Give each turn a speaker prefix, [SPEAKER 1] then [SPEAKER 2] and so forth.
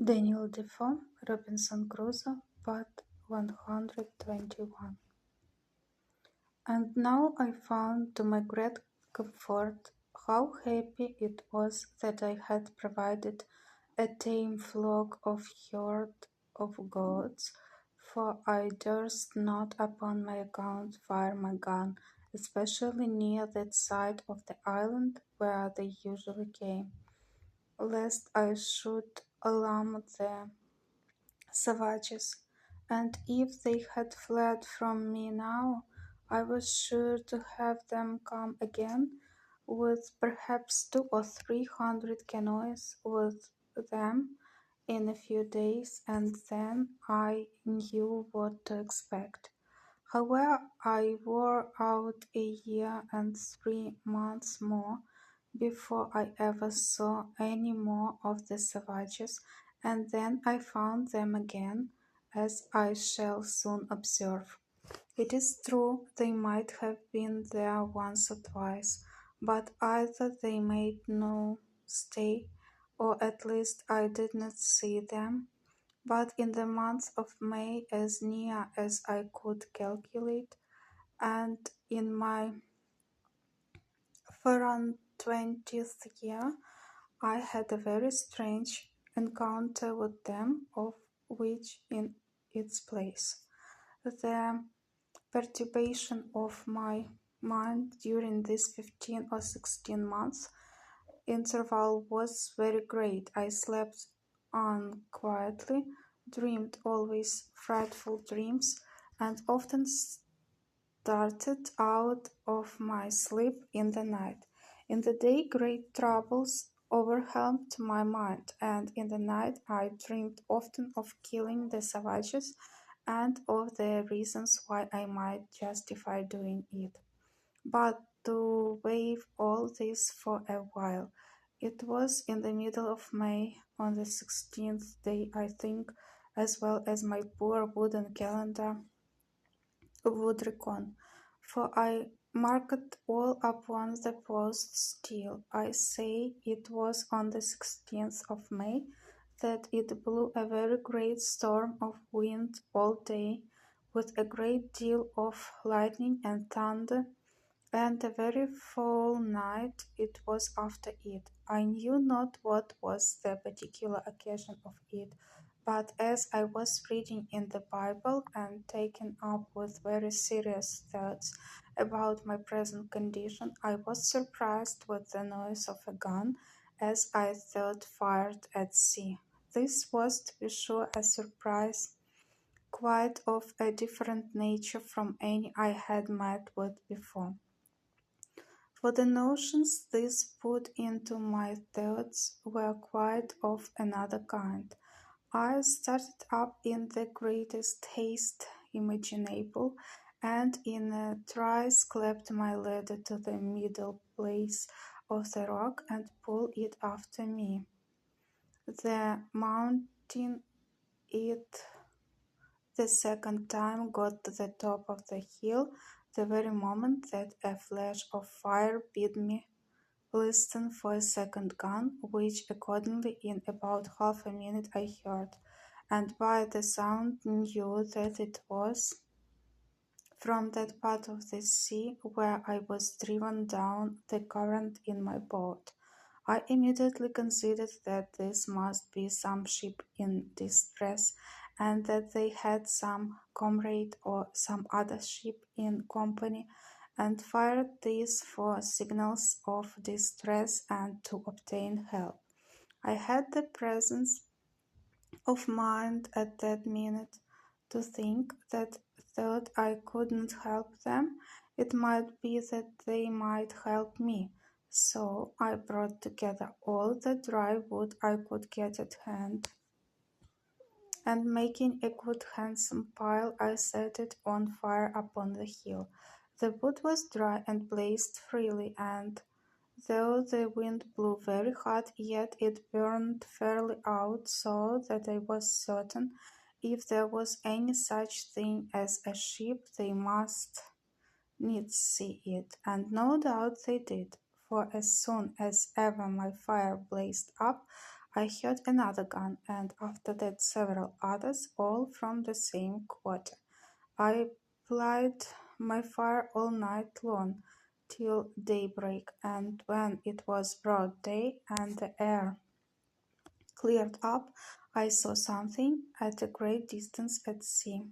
[SPEAKER 1] Daniel Defoe, Robinson Crusoe, Part 121. And now I found to my great comfort how happy it was that I had provided a tame flock of herd of goats, for I durst not upon my account fire my gun, especially near that side of the island where they usually came, lest I should alarm the savages, and if they had fled from me now, I was sure to have them come again, with perhaps 200 or 300 canoes with them in a few days, and then I knew what to expect. However, I wore out a year and 3 months more before I ever saw any more of the savages, and then I found them again, as I shall soon observe. It is true they might have been there once or twice, but either they made no stay, or at least I did not see them. But in the month of May, as near as I could calculate, and in my 24th year, I had a very strange encounter with them, of which in its place. The perturbation of my mind during this 15 or 16 months interval was very great. I slept unquietly, dreamed always frightful dreams, and often started out of my sleep in the night. In the day, great troubles overwhelmed my mind, and in the night I dreamed often of killing the savages and of the reasons why I might justify doing it. But to waive all this for a while, it was in the middle of May, on the 16th day, I think, as well as my poor wooden calendar would reckon, for I marked all upon the post still. I say it was on the 16th of May that it blew a very great storm of wind all day, with a great deal of lightning and thunder, and a very foul night it was after it. I knew not what was the particular occasion of it, but as I was reading in the Bible and taken up with very serious thoughts about my present condition, I was surprised with the noise of a gun, as I thought fired at sea. This was, to be sure, a surprise quite of a different nature from any I had met with before. For the notions this put into my thoughts were quite of another kind. I started up in the greatest haste imaginable, and in a trice clapped my ladder to the middle place of the rock and pulled it after me. The mounting it the second time got to the top of the hill the very moment that a flash of fire bid me listen for a second gun, which accordingly in about half a minute I heard, and by the sound knew that it was from that part of the sea where I was driven down the current in my boat. I immediately considered that this must be some ship in distress, and that they had some comrade or some other ship in company, and fired these for signals of distress and to obtain help. I had the presence of mind at that minute to think that though I could not help them, it might be that they might help me. So I brought together all the dry wood I could get at hand, and making a good handsome pile, I set it on fire upon the hill. The wood was dry and blazed freely, and though the wind blew very hard, yet it burned fairly out, so that I was certain if there was any such thing as a ship, they must needs see it, and no doubt they did, for as soon as ever my fire blazed up, I heard another gun, and after that several others, all from the same quarter. I plied my fire all night long till daybreak, and when it was broad day and the air cleared up, I saw something at a great distance at sea.